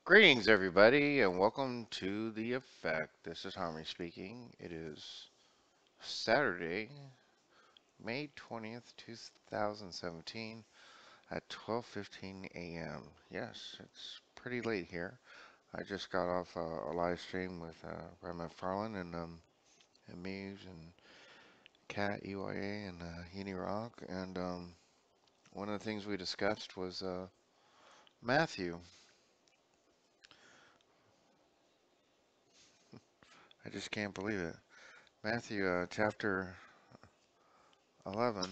Greetings, everybody, and welcome to The Effect. This is Harmony speaking. It is Saturday, May 20th, 2017, at 12:15 a.m. Yes, it's pretty late here. I just got off a live stream with Brad McFarlane and Muse and Kat, EYA, and Uni Rock, and one of the things we discussed was Matthew. I just can't believe it. Matthew, chapter 11,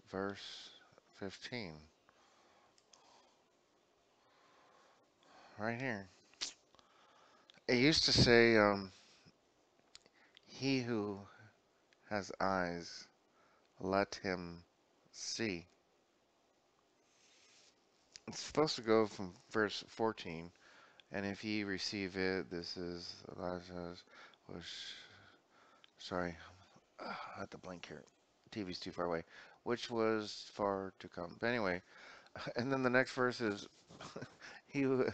verse 15, right here. It used to say, he who has eyes, let him see. It's supposed to go from verse 14, and if ye receive it, this is Elijah's, which, sorry, I had to blink here. TV's too far away, which was far to come. But anyway, and then the next verse is, he who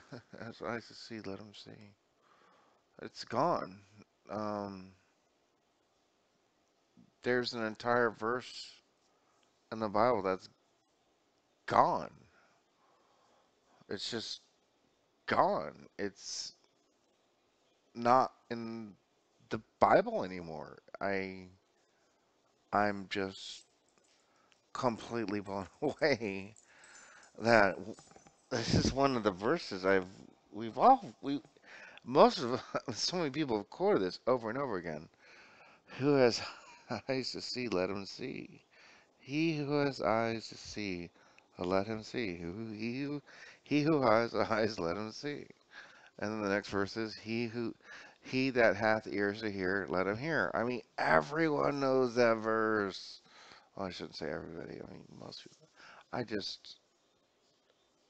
has eyes to see, let him see. It's gone. Um, there's an entire verse in the Bible that's gone. It's just gone. It's not in the Bible anymore. I'm just completely blown away that this is one of the verses we most of so many people have quoted this over and over again. Who has eyes to see, let him see. He who has eyes to see, let him see. He who has eyes, let him see. And then the next verse is he that hath ears to hear, let him hear. I mean, everyone knows that verse. Well, I shouldn't say everybody. I mean, most people. I just,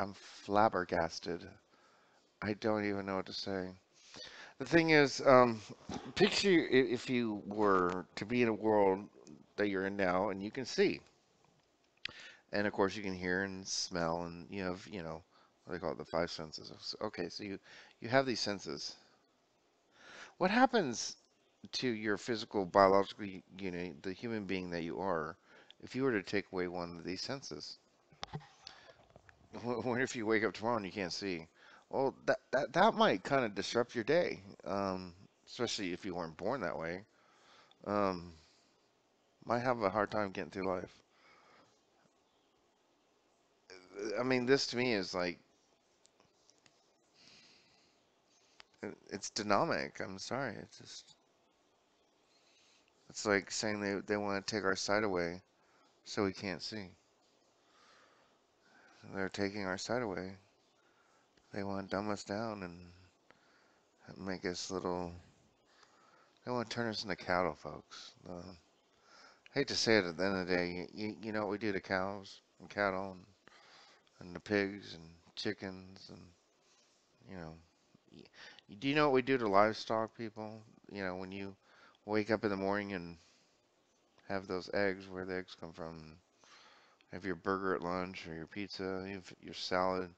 I'm flabbergasted. I don't even know what to say. The thing is, picture if you were to be in a world that you're in now, and you can see, and of course you can hear and smell, and you have, what they call it, the five senses. Okay, so you have these senses. What happens to your physical, biological unit, the human being that you are, if you were to take away one of these senses? What if you wake up tomorrow and you can't see? Well, that might kind of disrupt your day, especially if you weren't born that way. Um, might have a hard time getting through life. I mean, this to me is like, it's dynamic. I'm sorry. It's like saying they want to take our sight away so we can't see. They're taking our sight away. They want to dumb us down and make us little. They want to turn us into cattle, folks. Hate to say it, at the end of the day, you know what we do to cows and cattle and the pigs and chickens and you know. Do you know what we do to livestock, people? You know, when you wake up in the morning and have those eggs, where the eggs come from, have your burger at lunch or your pizza, you have your salad,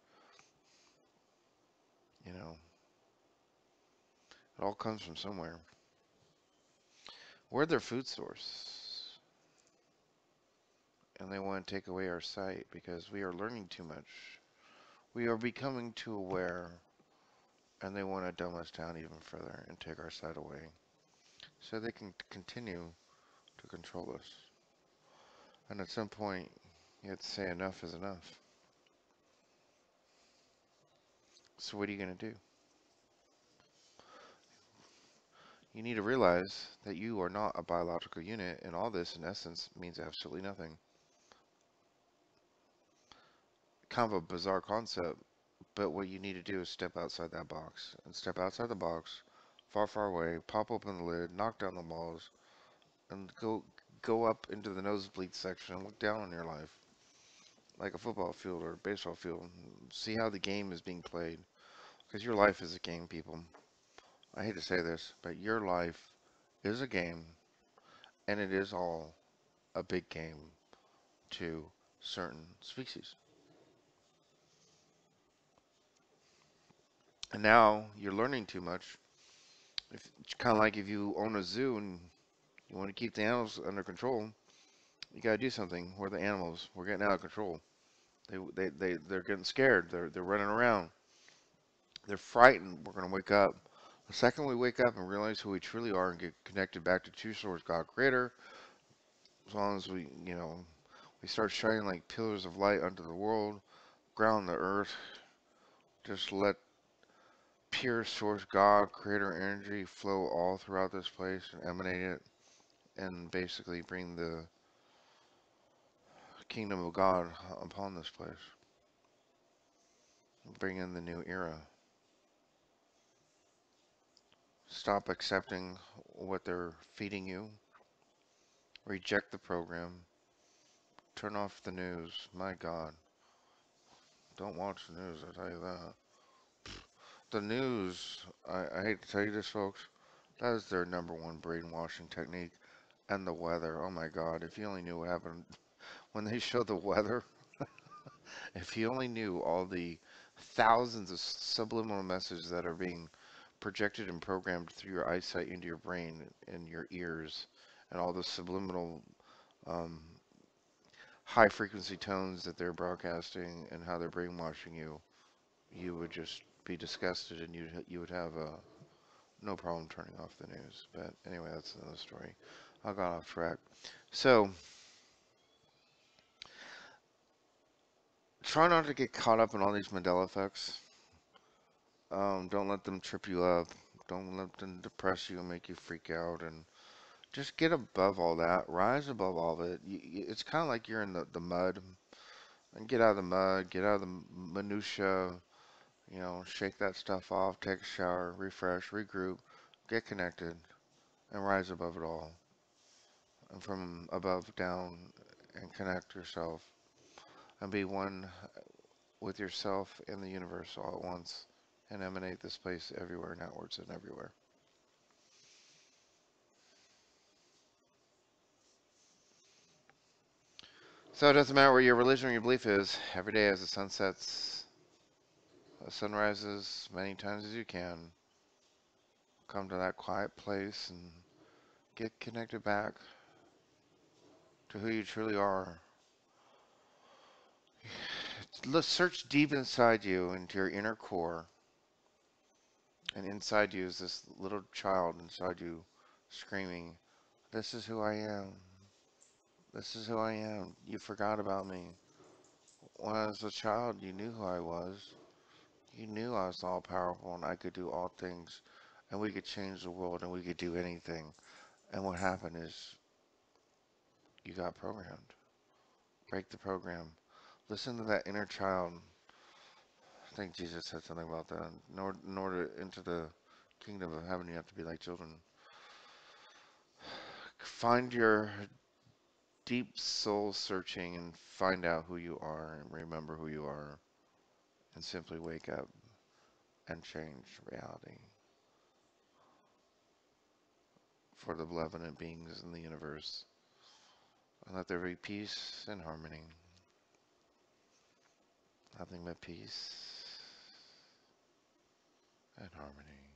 you know, it all comes from somewhere. We're their food source, and they want to take away our sight because we are learning too much. We are becoming too aware, and they want to dumb us down even further and take our sight away so they can continue to control us. And at some point, you have to say enough is enough. So what are you going to do? You need to realize that you are not a biological unit, and all this, in essence, means absolutely nothing. Kind of a bizarre concept, but what you need to do is step outside that box. And step outside the box, far, far away, pop open the lid, knock down the walls, and go up into the nosebleed section and look down on your life. Like a football field or a baseball field. See how the game is being played. Because your life is a game, people. I hate to say this, but your life is a game, and it is all a big game to certain species. And now you're learning too much. It's kind of like if you own a zoo and you want to keep the animals under control, you got to do something. Where are the animals? We're getting out of control. They're getting scared. They're running around. They're frightened. We're going to wake up. The second we wake up and realize who we truly are and get connected back to true source, God Creator, as long as we start shining like pillars of light unto the world, ground the earth, just let pure source God Creator energy flow all throughout this place and emanate it, and basically bring the kingdom of God upon this place. Bring in the new era. Stop accepting what they're feeding you. Reject the program. Turn off the news. My God. Don't watch the news, I tell you that. The news, I hate to tell you this, folks, that is their number one brainwashing technique. And the weather. Oh my God. If you only knew what happened when they show the weather, if you only knew all the thousands of subliminal messages that are being projected and programmed through your eyesight into your brain and your ears, and all the subliminal um, high frequency tones that they're broadcasting and how they're brainwashing you, you would just be disgusted and you would have no problem turning off the news. But anyway, that's another story. I got off track. So try not to get caught up in all these Mandela effects. Don't let them trip you up. Don't let them depress you and make you freak out. And just get above all that. Rise above all of it. It's kind of like you're in the mud. And get out of the mud. Get out of the minutia. Shake that stuff off. Take a shower. Refresh. Regroup. Get connected. And rise above it all. And from above down. And connect yourself. And be one with yourself and the universe all at once. And emanate this place everywhere and outwards and everywhere. So it doesn't matter what your religion or your belief is. Every day as the sun sets, the sun rises, many times as you can, come to that quiet place and get connected back to who you truly are. Let's search deep inside you, into your inner core. And inside you is this little child inside you screaming, "This is who I am. This is who I am. You forgot about me. When I was a child, you knew who I was. You knew I was all powerful and I could do all things and we could change the world and we could do anything." And what happened is you got programmed. Break the program. Listen to that inner child. I think Jesus said something about that. In order to enter the kingdom of heaven, you have to be like children. Find your deep soul searching and find out who you are and remember who you are and simply wake up and change reality for the benevolent beings in the universe. And let there be peace and harmony. Nothing but peace and harmony.